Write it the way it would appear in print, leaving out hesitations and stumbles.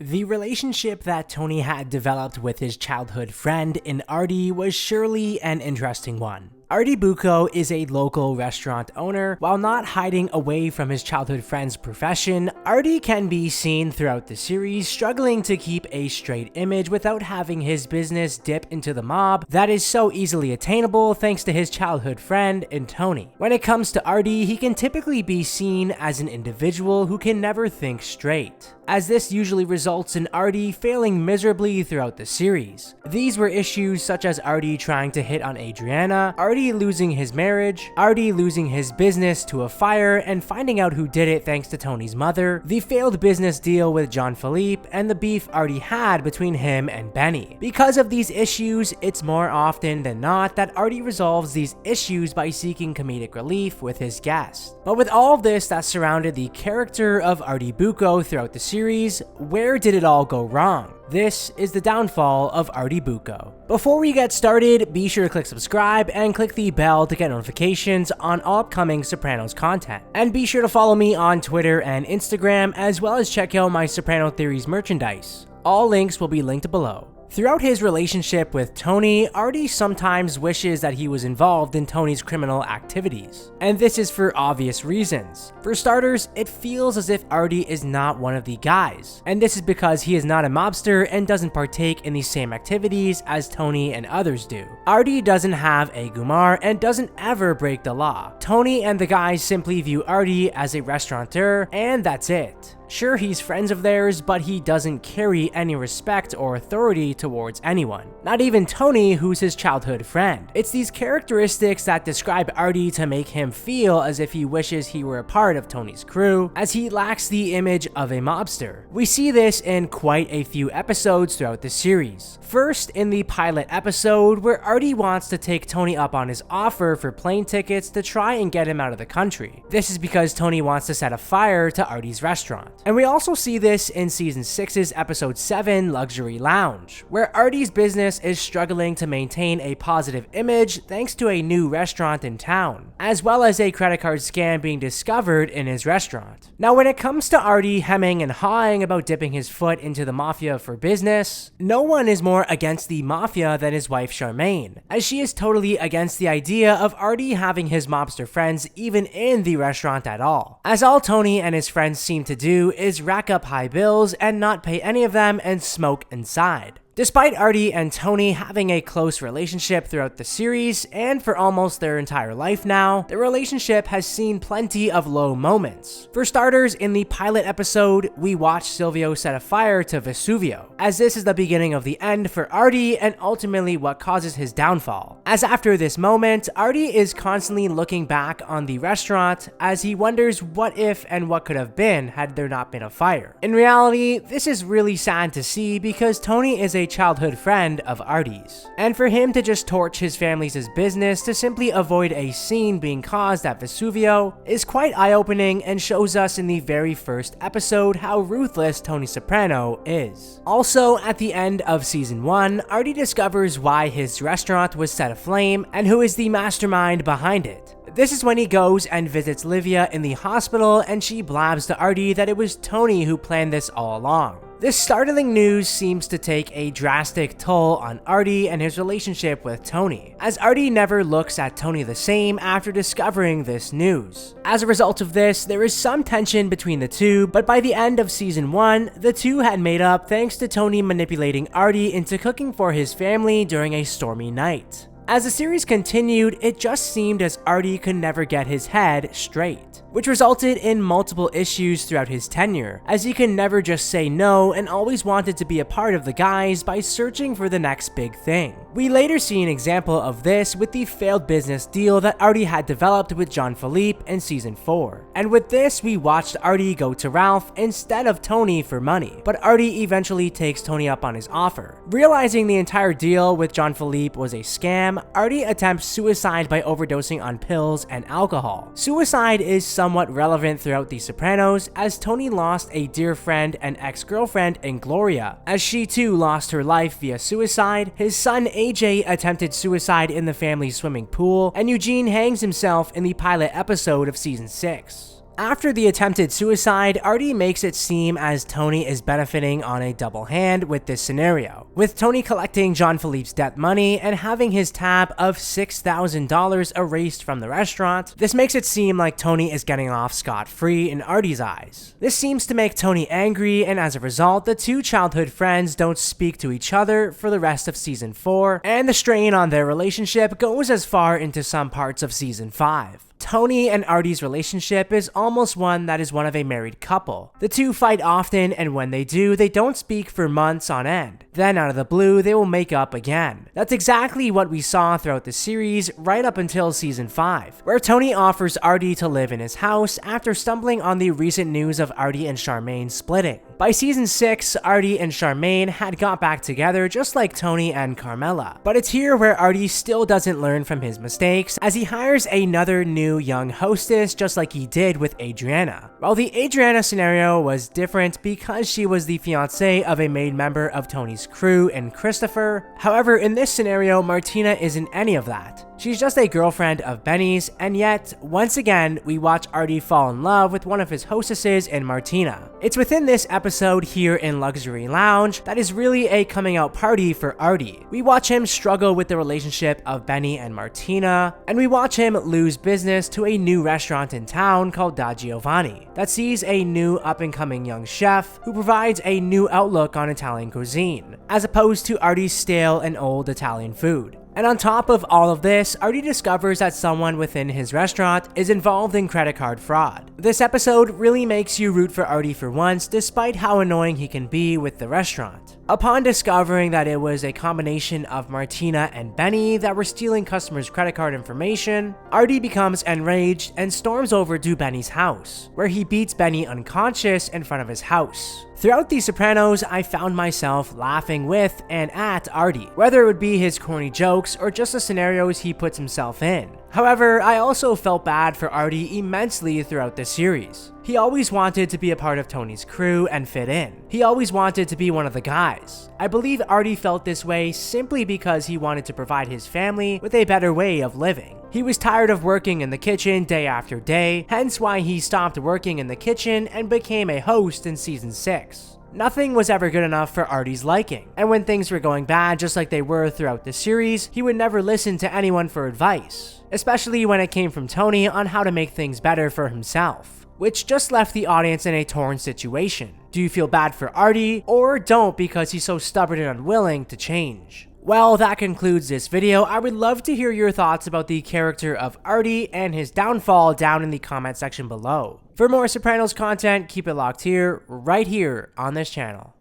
The relationship that Tony had developed with his childhood friend in Artie was surely an interesting one. Artie Bucco is a local restaurant owner. While not hiding away from his childhood friend's profession, Artie can be seen throughout the series struggling to keep a straight image without having his business dip into the mob that is so easily attainable thanks to his childhood friend in Tony. When it comes to Artie, he can typically be seen as an individual who can never think straight, as this usually results in Artie failing miserably throughout the series. These were issues such as Artie trying to hit on Adriana, Artie losing his marriage, Artie losing his business to a fire and finding out who did it thanks to Tony's mother, the failed business deal with John Philippe, and the beef Artie had between him and Benny. Because of these issues, it's more often than not that Artie resolves these issues by seeking comedic relief with his guests. But with all of this that surrounded the character of Artie Bucco throughout the series, where did it all go wrong? This is the downfall of Artie Bucco. Before we get started, be sure to click subscribe and click the bell to get notifications on all upcoming Sopranos content. And be sure to follow me on Twitter and Instagram, as well as check out my Soprano Theories merchandise. All links will be linked below. Throughout his relationship with Tony, Artie sometimes wishes that he was involved in Tony's criminal activities. And this is for obvious reasons. For starters, it feels as if Artie is not one of the guys. And this is because he is not a mobster and doesn't partake in the same activities as Tony and others do. Artie doesn't have a gumar and doesn't ever break the law. Tony and the guys simply view Artie as a restaurateur, and that's it. Sure, he's friends of theirs, but he doesn't carry any respect or authority towards anyone. Not even Tony, who's his childhood friend. It's these characteristics that describe Artie to make him feel as if he wishes he were a part of Tony's crew, as he lacks the image of a mobster. We see this in quite a few episodes throughout the series. First, in the pilot episode, where Artie wants to take Tony up on his offer for plane tickets to try and get him out of the country. This is because Tony wants to set a fire to Artie's restaurant. And we also see this in season 6's episode 7, Luxury Lounge, where Artie's business is struggling to maintain a positive image thanks to a new restaurant in town, as well as a credit card scam being discovered in his restaurant. Now, when it comes to Artie hemming and hawing about dipping his foot into the mafia for business, no one is more against the mafia than his wife Charmaine, as she is totally against the idea of Artie having his mobster friends even in the restaurant at all, as all Tony and his friends seem to do is rack up high bills and not pay any of them and smoke inside. Despite Artie and Tony having a close relationship throughout the series, and for almost their entire life now, the relationship has seen plenty of low moments. For starters, in the pilot episode, we watch Silvio set a fire to Vesuvio, as this is the beginning of the end for Artie and ultimately what causes his downfall. As after this moment, Artie is constantly looking back on the restaurant as he wonders what if and what could have been had there not been a fire. In reality, this is really sad to see because Tony is a childhood friend of Artie's, and for him to just torch his family's business to simply avoid a scene being caused at Vesuvio is quite eye-opening and shows us in the very first episode how ruthless Tony Soprano is. Also, at the end of season 1, Artie discovers why his restaurant was set aflame and who is the mastermind behind it. This is when he goes and visits Livia in the hospital and she blabs to Artie that it was Tony who planned this all along. This startling news seems to take a drastic toll on Artie and his relationship with Tony, as Artie never looks at Tony the same after discovering this news. As a result of this, there is some tension between the two, but by the end of season 1, the two had made up thanks to Tony manipulating Artie into cooking for his family during a stormy night. As the series continued, it just seemed as Artie could never get his head straight, which resulted in multiple issues throughout his tenure, as he could never just say no and always wanted to be a part of the guys by searching for the next big thing. We later see an example of this with the failed business deal that Artie had developed with John Philippe in season 4. And with this, we watched Artie go to Ralph instead of Tony for money, but Artie eventually takes Tony up on his offer. Realizing the entire deal with John Philippe was a scam, Artie attempts suicide by overdosing on pills and alcohol. Suicide is somewhat relevant throughout The Sopranos, as Tony lost a dear friend and ex-girlfriend in Gloria, as she too lost her life via suicide. His son AJ attempted suicide in the family's swimming pool, and Eugene hangs himself in the pilot episode of season 6. After the attempted suicide, Artie makes it seem as Tony is benefiting on a double hand with this scenario, with Tony collecting John Philippe's debt money and having his tab of $6,000 erased from the restaurant. This makes it seem like Tony is getting off scot-free in Artie's eyes. This seems to make Tony angry, and as a result, the two childhood friends don't speak to each other for the rest of season 4, and the strain on their relationship goes as far into some parts of season 5. Tony and Artie's relationship is almost one that is one of a married couple. The two fight often, and when they do, they don't speak for months on end. Then out of the blue, they will make up again. That's exactly what we saw throughout the series right up until season 5, where Tony offers Artie to live in his house after stumbling on the recent news of Artie and Charmaine splitting. By season 6, Artie and Charmaine had got back together just like Tony and Carmela. But it's here where Artie still doesn't learn from his mistakes, as he hires another new young hostess just like he did with Adriana. While the Adriana scenario was different because she was the fiancée of a main member of Tony's crew and Christopher. However, in this scenario, Martina isn't any of that. She's just a girlfriend of Benny's, and yet, once again, we watch Artie fall in love with one of his hostesses in Martina. It's within this episode here in Luxury Lounge that is really a coming out party for Artie. We watch him struggle with the relationship of Benny and Martina, and we watch him lose business to a new restaurant in town called Da Giovanni that sees a new up-and-coming young chef who provides a new outlook on Italian cuisine, as opposed to Artie's stale and old Italian food. And on top of all of this, Artie discovers that someone within his restaurant is involved in credit card fraud. This episode really makes you root for Artie for once, despite how annoying he can be with the restaurant. Upon discovering that it was a combination of Martina and Benny that were stealing customers' credit card information, Artie becomes enraged and storms over to Benny's house, where he beats Benny unconscious in front of his house. Throughout The Sopranos, I found myself laughing with and at Artie, whether it would be his corny jokes or just the scenarios he puts himself in. However, I also felt bad for Artie immensely throughout the series. He always wanted to be a part of Tony's crew and fit in. He always wanted to be one of the guys. I believe Artie felt this way simply because he wanted to provide his family with a better way of living. He was tired of working in the kitchen day after day, hence why he stopped working in the kitchen and became a host in season 6. Nothing was ever good enough for Artie's liking, and when things were going bad just like they were throughout the series, he would never listen to anyone for advice, especially when it came from Tony on how to make things better for himself, which just left the audience in a torn situation. Do you feel bad for Artie, or don't because he's so stubborn and unwilling to change? Well, that concludes this video. I would love to hear your thoughts about the character of Artie and his downfall down in the comment section below. For more Sopranos content, keep it locked here, right here on this channel.